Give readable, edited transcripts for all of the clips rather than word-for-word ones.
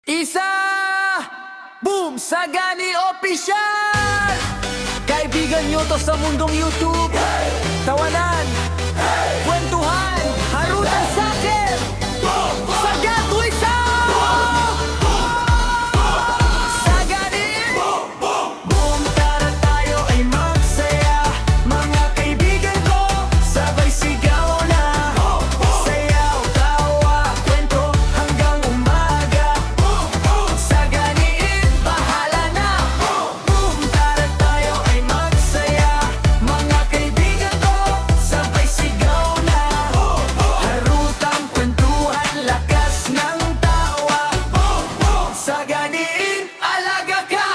Isa! Boom! Sagani Official! Kaibigan nyo to sa mundong YouTube. Tawanan, kwentuhan, harutan sakit. Sagat isa! Sagani! Boom! Tara tayo ay magsaya. Mga kaibigan ko, sabay sigaw na. Sayaw, tawa, kwento hanggang umaga. Saganiin, bahala na. Boom! Tara tayo ay magsaya. Mga kaibigan ko, sabay sigaw na. Harutang kwentuhan, lakas ng tawa. Saganiin, alaga ka.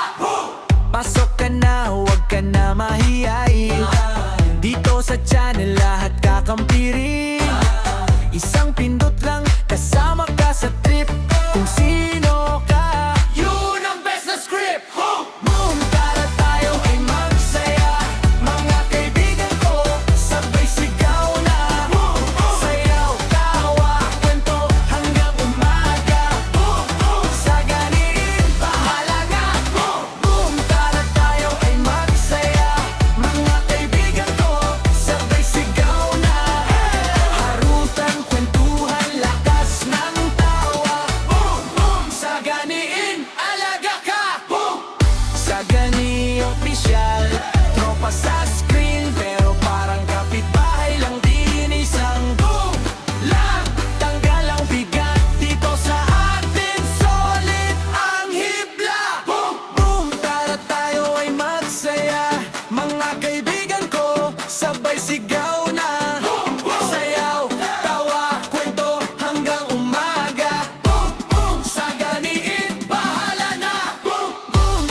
Pasok ka na, huwag ka na mahiyain. Dito sa channel lahat kakampirin. Isang pindot lang, kasama ka sa trip. Kung sino ka, yun ang best na script. Boom! Tara tayo ay magsaya. Mga kaibigan ko, sabay sigaw na. Sayaw, tawa, kwento hanggang umaga. Saganiin, bahala na. Boom! Tara tayo ay magsaya. Mga kaibigan ko, sabay sigaw na. Harutan, kwentuhan, lakas ng tawa. Saganiin, alaga ka. Sagani Official, tropa sa screen, pero parang kapitbahay lang din. Isang boom lang, tanggal ang bigat dito sa atin. Solid ang hibla. Boom! Tara tayo ay magsaya. Mga kaibigan ko, sabay sigaw na. Sayaw, tawa, kwento hanggang umaga. Saganiin, bahala na.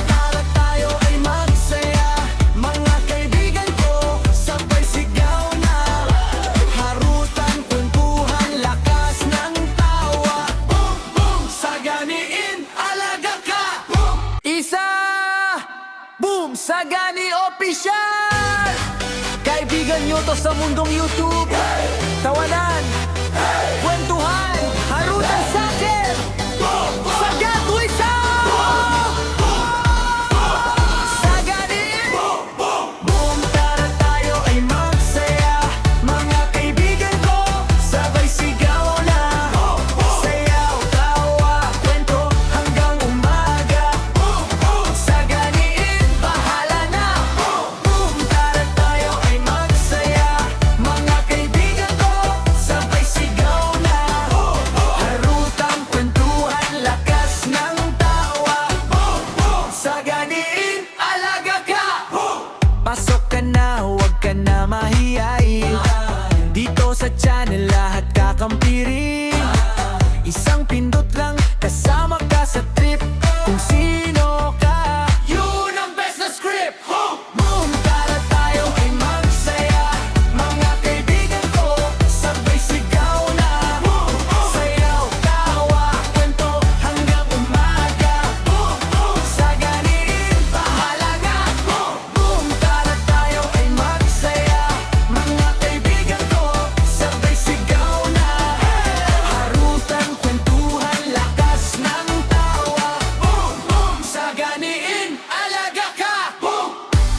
Tara tayo ay magsaya. Mga kaibigan ko, sabay sigaw na. Harutan, kwentuhan, lakas ng tawa. Saganiin, alaga ka. Isa! Boom! Sagani Official! Kaibigan nyo to sa mundong YouTube. Tawanan, kwentuhan, harutan sakit. Sagat isa! Sagani! Boom! Tara tayo ay magsaya. Mga kaibigan ko, sabay sigaw na. Sayaw, tawa, kwento hanggang umaga. Saganiin, bahala na. Boom! Tara tayo ay magsaya. Mga kaibigan ko, sabay sigaw na. Harutang kwentuhan, lakas ng tawa. Saganiin, alaga ka. Pasok ka na, huwag ka na mahiyain. Dito sa channel lahat kakampirin. Isang pindot lang, kasama ka sa trip. Kung sino ka, yun ang best na script. Boom! Tara tayo ay magsaya. Mga kaibigan ko, sabay sigaw na. Sayaw, tawa, kwento hanggang umaga. Saganiin, bahala na. Boom! Tara tayo ay magsaya. Mga kaibigan ko, sabay sigaw na. Harutan, kwentuhan, lakas ng tawa. Saganiin, alaga ka.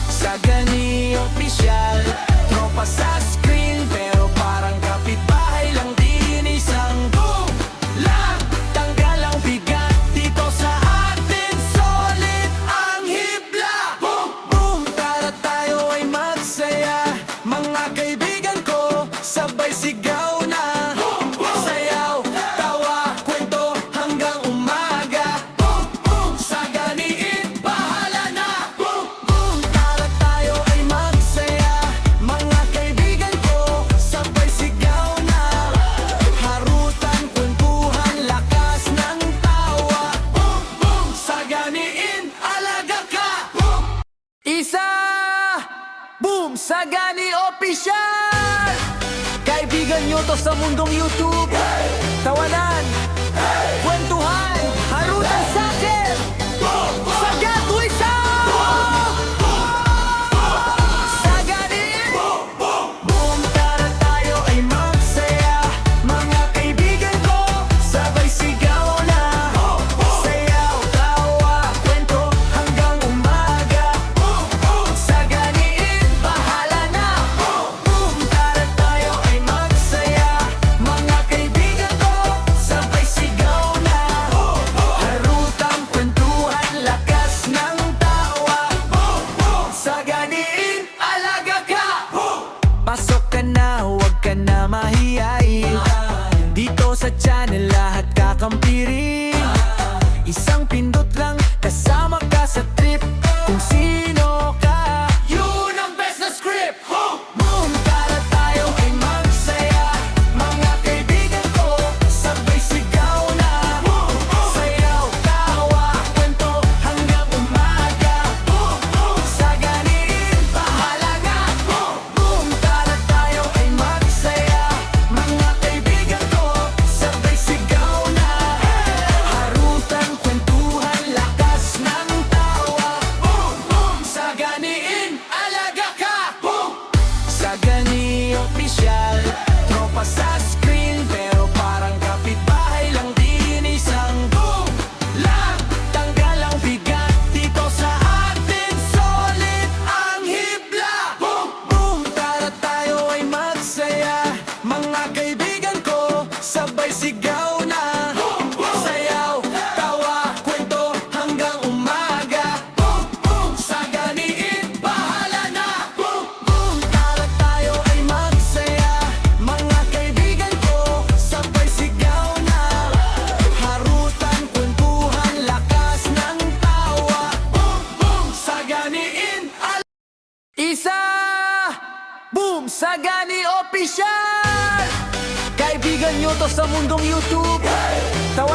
Sagani Official, tropa sa screen, pero parang kapitbahay lang din. Isang boom lang, tanggal ang bigat dito sa atin. Solid ang hibla. Boom! Tara tayo ay magsaya. Mga kaibigan ko, sabay sigaw na. Sayaw, tawa, kwento hanggang umaga. Saganiin, bahala na. Tara tayo ay magsaya. Mga kaibigan ko, sabay sigaw na. Harutan, kwentuhan, lakas ng tawa. Saganiin, alaga ka. Isa! Boom! Sagani Official! Kaibigan nyo to sa mundong YouTube. Tawanan, kwentuhan, harutan sakit. Sagat isa! Sagani! Boom! Tara tayo ay magsaya. Mga kaibigan ko, sabay sigaw na. Sagani Official! Kaibigan nyo to sa mundong YouTube. Tawa